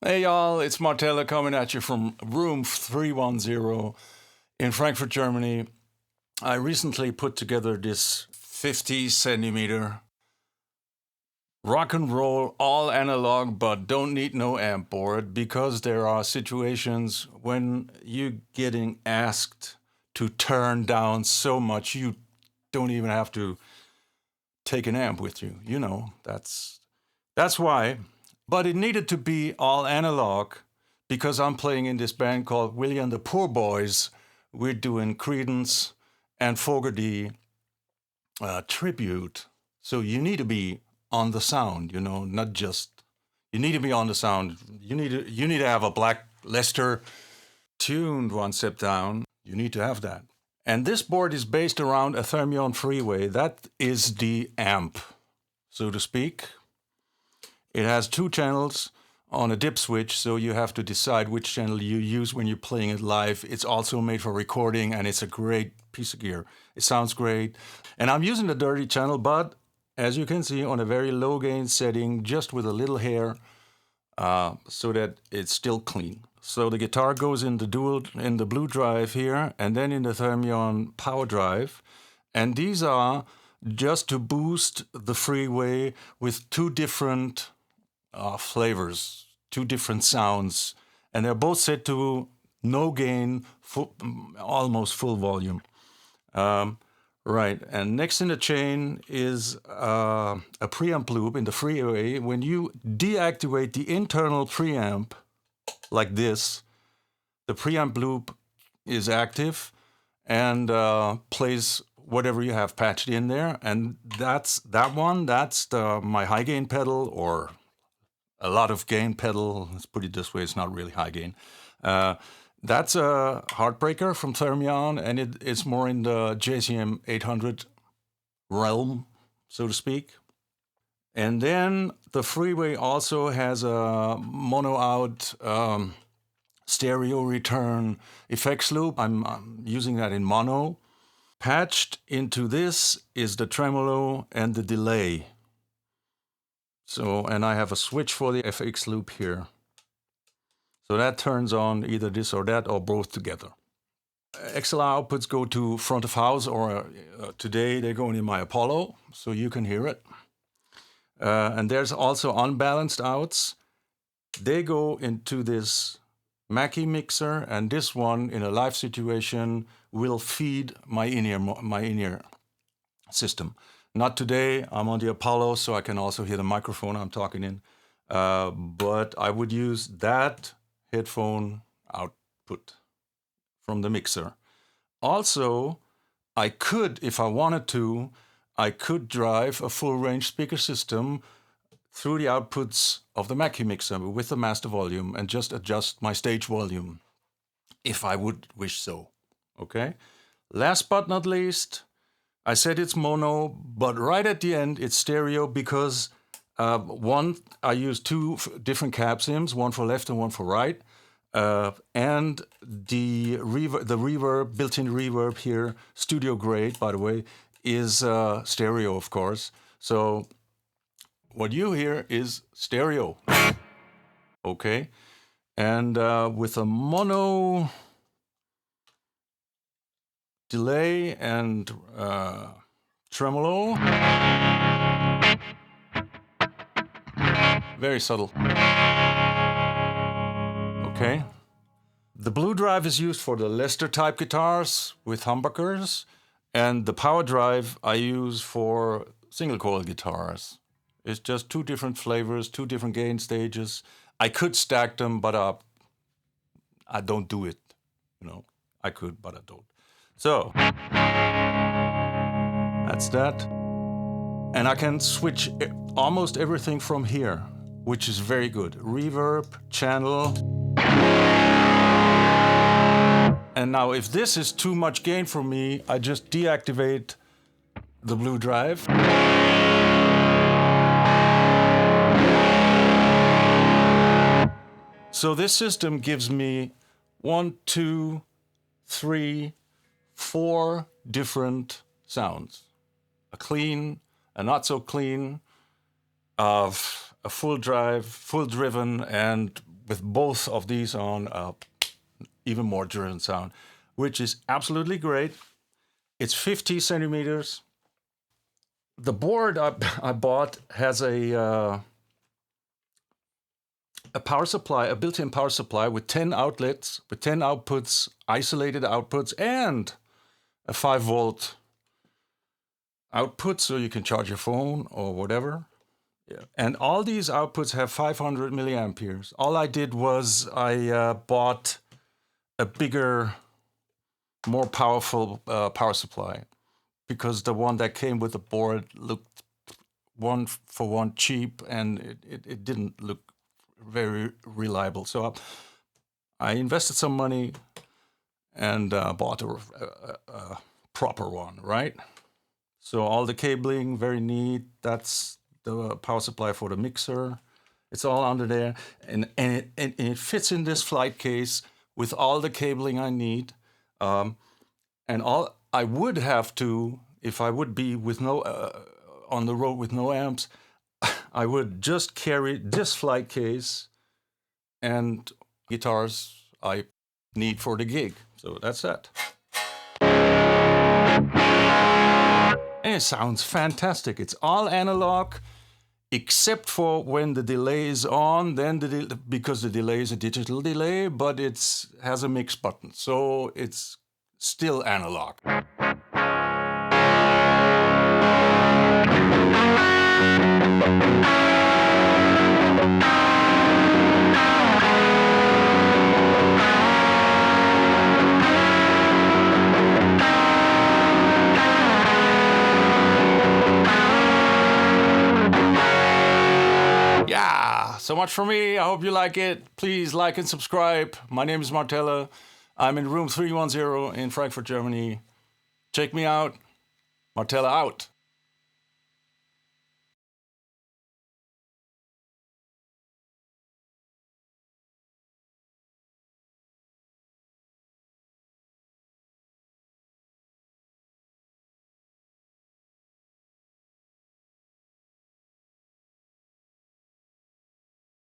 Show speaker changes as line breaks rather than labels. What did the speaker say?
Hey y'all, it's Martelle coming at you from room 310 in Frankfurt, Germany. I recently put together this 50 centimeter rock and roll, all analog, but don't need no amp board, because there are situations when you're getting asked to turn down so much you don't even have to take an amp with you. You know, that's why. But it needed to be all analog because I'm playing in this band called William the Poor Boys. We're doing Creedence and Fogerty tribute. So you need to be on the sound, you know, not just, you need to be on the sound. You need to have a Black Lester tuned one step down. You need to have that. And this board is based around a Thermion Freeway. That is the amp, so to speak. It has 2 channels on a dip switch, so you have to decide which channel you use when you're playing it live. It's also made for recording, and it's a great piece of gear. It sounds great. And I'm using the dirty channel, but as you can see, on a very low gain setting, just with a little hair, so that it's still clean. So the guitar goes in the blue drive here, and then in the Thermion Powerdrive. And these are just to boost the Freeway with 2 different flavors, 2 different sounds, and they're both set to no gain, almost full volume. Right, and next in the chain is a preamp loop in the Freeway. When you deactivate the internal preamp like this, the preamp loop is active and plays whatever you have patched in there, and that's my high gain pedal, or a lot of gain pedal. Let's put it this way, it's not really high gain. That's a HeartBreaker from Thermion, and it's more in the JCM 800 realm, so to speak. And then the Freeway also has a mono out stereo return effects loop. I'm using that in mono. Patched into this is the tremolo and the delay. So, and I have a switch for the FX loop here. So that turns on either this or that, or both together. XLR outputs go to front of house, or today they're going in my Apollo, so you can hear it. And there's also unbalanced outs. They go into this Mackie mixer, and this one in a live situation will feed my in-ear system. Not today, I'm on the Apollo, so I can also hear the microphone I'm talking in. But I would use that headphone output from the mixer. Also, I could, if I wanted to, I could drive a full range speaker system through the outputs of the Mackie mixer with the master volume and just adjust my stage volume, if I would wish so. Okay? Last but not least, I said it's mono, but right at the end it's stereo, because I use 2 different cab sims, one for left and one for right, and the reverb, built-in reverb here, studio grade, by the way, is stereo, of course. So what you hear is stereo. Okay, and with a mono delay and tremolo. Very subtle. Okay. The blue drive is used for the Lester type guitars with humbuckers, and the power drive I use for single coil guitars. It's just 2 different flavors, 2 different gain stages. I could stack them, but I don't do it. You know, I could, but I don't. So that's that. And I can switch almost everything from here, which is very good. Reverb, channel. And now if this is too much gain for me, I just deactivate the blue drive. So this system gives me 1, 2, 3, 4 different sounds. A clean, a not so clean, of a full drive, full driven, and with both of these on, even more driven sound, which is absolutely great. It's 50 centimeters. The board I bought has a power supply, a built-in power supply with 10 outlets, with 10 outputs, isolated outputs, and a 5-volt output, so you can charge your phone or whatever. Yeah. And all these outputs have 500 milliamperes. All I did was I bought a bigger, more powerful power supply, because the one that came with the board looked one for one cheap, and it didn't look very reliable. So I invested some money and bought a proper one, right? So all the cabling, very neat. That's the power supply for the mixer. It's all under there, and it fits in this flight case with all the cabling I need. And all I would have to, if I would be with no on the road with no amps, I would just carry this flight case and guitars I need for the gig. So that's it. And it sounds fantastic. It's all analog, except for when the delay is on, then because the delay is a digital delay, but it has a mix button, so it's still analog. Yeah, so much for me. I hope you like it. Please like and subscribe. My name is Martelle. I'm in room 310 in Frankfurt, Germany. Check me out. Martelle out.